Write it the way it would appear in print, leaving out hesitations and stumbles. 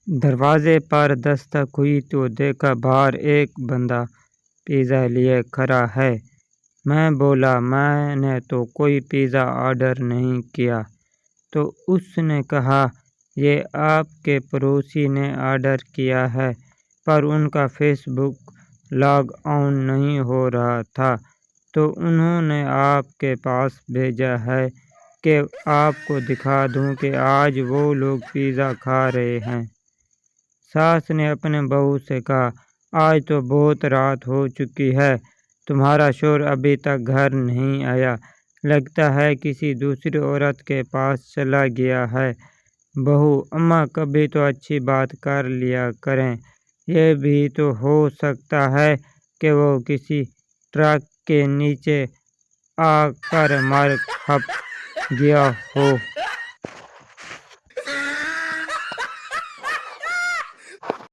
دروازے پر دستک ہوئی تو دیکھا باہر ایک بندہ پیزا لیے کھڑا ہے۔ میں بولا میں نے تو کوئی پیزا آرڈر نہیں کیا۔ تو اس نے کہا یہ آپ کے پڑوسی نے آرڈر کیا ہے، پر ان کا فیس بک لاگ آن نہیں ہو رہا تھا تو انہوں نے آپ کے پاس بھیجا ہے کہ آپ کو دکھا دوں کہ آج وہ لوگ پیزا کھا رہے ہیں۔ ساس نے اپنے بہو سے کہا آج تو بہت رات ہو چکی ہے، تمہارا شوہر ابھی تک گھر نہیں آیا، لگتا ہے کسی دوسری عورت کے پاس چلا گیا ہے۔ بہو اماں کبھی تو اچھی بات کر لیا کریں، یہ بھی تو ہو سکتا ہے کہ وہ کسی ٹرک کے نیچے آ کر مر کھپ گیا ہو۔